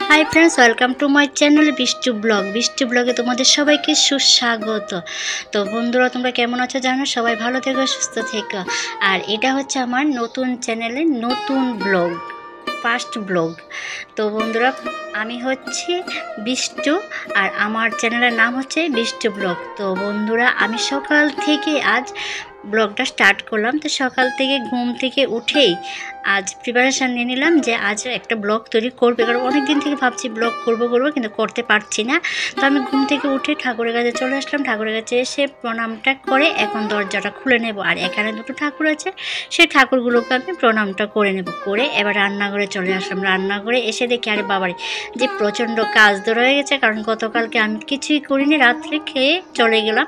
High friends welcome to my channel Bishtu ब्लगे तुम्हारे सबाइके सुस्वागत। तो बंधुरा तुम्हारा केमन आछो जानो, सबाई भालो থেকো सुस्थ থেকো। और এটা হচ্ছে আমার নতুন চ্যানেলে নতুন ব্লগ, ফার্স্ট ব্লগ। তো বন্ধুরা আমি হচ্ছে বিষ্টু আর আমার চ্যানেলের নাম হচ্ছে বিষ্টু ব্লগ। তো বন্ধুরা আমি সকাল থেকে আজ ব্লগটা স্টার্ট করলাম। তো সকাল থেকে ঘুম থেকে উঠেই আজ প্রিপারেশান নিয়ে নিলাম যে আজ একটা ব্লগ তৈরি করবে, কারণ অনেক দিন থেকে ভাবছি ব্লগ করবো কিন্তু করতে পারছি না। তো আমি ঘুম থেকে উঠে ঠাকুরের কাছে চলে আসলাম। ঠাকুরের কাছে এসে প্রণামটা করে এখন দরজাটা খুলে নেব। আর এখানে দুটো ঠাকুর আছে, সেই ঠাকুরগুলোকে আমি প্রণামটা করে নেব। করে এবার রান্নাঘরে চলে আসলাম। রান্নাঘরে এসে দেখি আরে বাবারে যে প্রচণ্ড কাজ ধরে হয়ে গেছে, কারণ গতকালকে আমি কিছুই করিনি, রাত্রে খেয়ে চলে গেলাম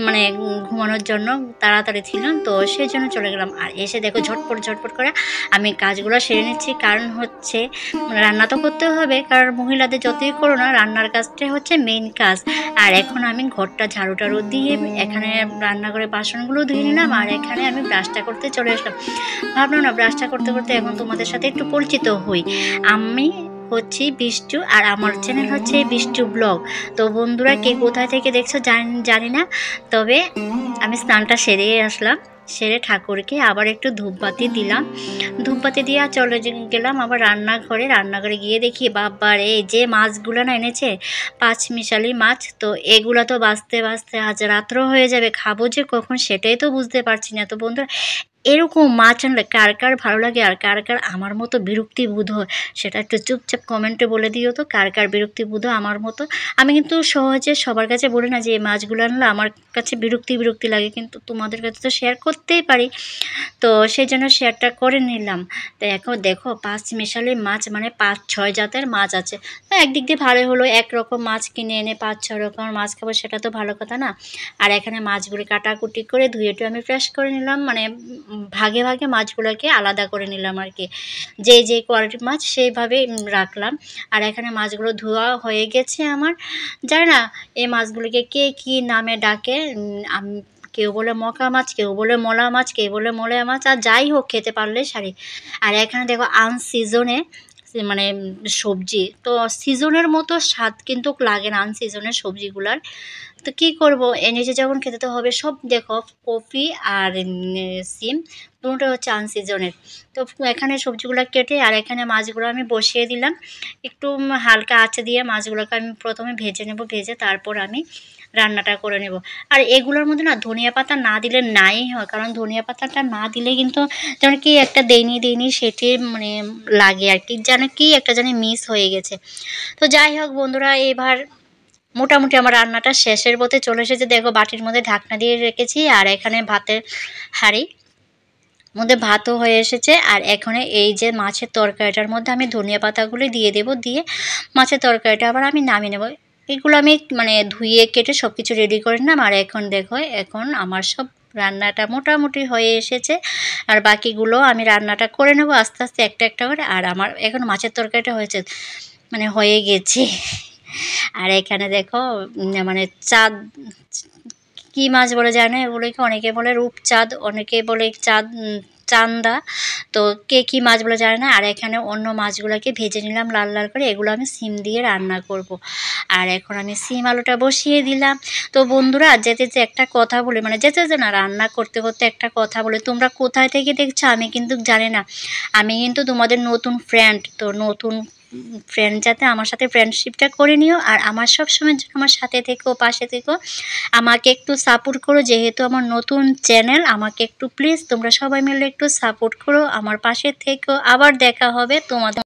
মানে ঘুমানোর জন্য, তাড়াতাড়ি ছিলাম তো সেই জন্য চলে গেলাম। আর এসে দেখো ঝটপট করে আমি কাজগুলো সেরে নিচ্ছি, কারণ হচ্ছে রান্না তো করতে হবে, কারণ মহিলাদের যতই করো না রান্নার কাজটাই হচ্ছে মেইন কাজ। আর এখন আমি ঘরটা ঝাড়ু টাড়ু দিয়ে এখানে রান্নাঘরে বাসনগুলো ধুয়ে নিলাম। আর এখানে আমি ব্রাশটা করতে চলে আসলাম। ভাবলাম না ব্রাশটা করতে করতে এখন তোমাদের সাথে একটু পরিচিত হই। আমি হচ্ছে বিষ্টু আর আমার চ্যানেল হচ্ছে বিষ্টু ব্লগ। তো বন্ধুরা কে কোথায় থেকে দেখছো জানি না, তবে আমি স্নানটা সেরে আসলাম। সেরে ঠাকুরকে আবার একটু ধূপবাতি দিলাম। ধূপবাতি দিয়ে চলে গেলাম আবার রান্নাঘরে গিয়ে দেখি বাবারে যে মাছগুলো না এনেছে, পাঁচমিশালি মাছ। তো এগুলো তো বাঁচতে আজ রাত্র হয়ে যাবে, খাবো যে কখন সেটাই তো বুঝতে পারছি না। তো বন্ধুরা এরকম মাছ আনলে কার কার ভালো লাগে আর কার কার আমার মতো বিরক্তি বোধ হয়, সেটা একটু চুপচাপ কমেন্টে বলে দিও তো কার কার বিরক্তি বোধ হয় আমার মতো। আমি কিন্তু সহজে সবার কাছে বলি না যে এই মাছগুলো আনলে আমার কাছে বিরক্তি লাগে, কিন্তু তোমাদের কাছে তো শেয়ার করতেই পারি। তো সেই জন্য শেয়ারটা করে নিলাম। তো এখন দেখো পাঁচমিশালি মাছ মানে 5-6 জাতের মাছ আছে। একদিক দিয়ে ভালো হলো, একরকম মাছ কিনে এনে 5-6 রকমের মাছ খাবো, সেটা তো ভালো কথা না। আর এখানে মাছগুলি কাটাকুটি করে ধুয়ে আমি ফ্রেশ করে নিলাম, মানে ভাগে ভাগে মাছগুলোকে আলাদা করে নিলাম আর কি, যে কোয়ালিটির মাছ সেইভাবে রাখলাম। আর এখানে মাছগুলো ধোয়া হয়ে গেছে আমার। জানি না এই মাছগুলিকে কে কী নামে ডাকে, আমি কেউ বলে মকা মাছ, কেউ বলে মলা মাছ, কেউ বলে মলা মাছ, আর যাই হোক খেতে পারলে সারি। আর এখানে দেখো আনসিজনে মানে সবজি, তো সিজনের মতো স্বাদ কিন্তু লাগে না আনসিজনের সবজিগুলার। তো কী করবো, এনেছে যখন খেতে তো হবে। সব দেখো কপি আর সিম দুটো হচ্ছে আনসিজনের। তো এখানে সবজিগুলো কেটে আর এখানে মাছগুলো আমি বসিয়ে দিলাম। একটু হালকা আঁচে দিয়ে মাছগুলোকে আমি প্রথমে ভেজে নেব, ভেজে তারপর আমি রান্নাটা করে নেব। আর এগুলোর মধ্যে না ধনিয়া পাতা না দিলে নাই হয়, কারণ ধনিয়া পাতাটা না দিলে কিন্তু যেমন কি একটা দেইনি সেটি মানে লাগে আর কি, যেন কি একটা জানি মিস হয়ে গেছে। তো যাই হোক বন্ধুরা এবার মোটামুটি আমার রান্নাটা শেষের পথে চলে এসেছে। দেখো বাটির মধ্যে ঢাকনা দিয়ে রেখেছি, আর এখানে ভাতের হাঁড়ি মধ্যে ভাতও হয়ে এসেছে। আর এখানে এই যে মাছের তরকারিটার মধ্যে আমি ধনিয়া পাতাগুলি দিয়ে দেব, দিয়ে মাছের তরকারিটা আবার আমি নামিয়ে নেব। এগুলো আমি মানে ধুয়ে কেটে সব কিছু রেডি করে নিলাম। আর এখন দেখো এখন আমার সব রান্নাটা মোটামুটি হয়ে এসেছে, আর বাকিগুলো আমি রান্নাটা করে নেব আস্তে আস্তে একটা করে। আর আমার এখন মাছের তরকারিটা হয়েছে মানে হয়ে গেছে। আর এখানে দেখো মানে চাঁদ, কী মাছ বলে যায় না এগুলোকে, অনেকে বলে রূপচাঁদ, অনেকে বলে চান্দা, তো কে কী মাছ বলে যায় না। আর এখানে অন্য মাছগুলোকে ভেজে নিলাম লাল করে, এগুলো আমি সিম দিয়ে রান্না করব। আর এখন আমি সিম আলুটা বসিয়ে দিলাম। তো বন্ধুরা যেতে একটা কথা বলি, মানে যেতে না রান্না করতে একটা কথা বলি, তোমরা কোথায় থেকে দেখছো আমি কিন্তু জানি না। আমি কিন্তু তোমাদের নতুন ফ্রেন্ড, তো নতুন ফ্রেন্ড যাতে আমার সাথে ফ্রেন্ডশিপটা করে নিও। আর আমার সব সময়ের জন্য আমার সাথে থেকো, পাশে থেকো, আমাকে একটু সাপোর্ট করো। যেহেতু আমার নতুন চ্যানেল, আমাকে একটু প্লিজ তোমরা সবাই মিলে একটু সাপোর্ট করো, আমার পাশে থেকো। আবার দেখা হবে তোমাদের।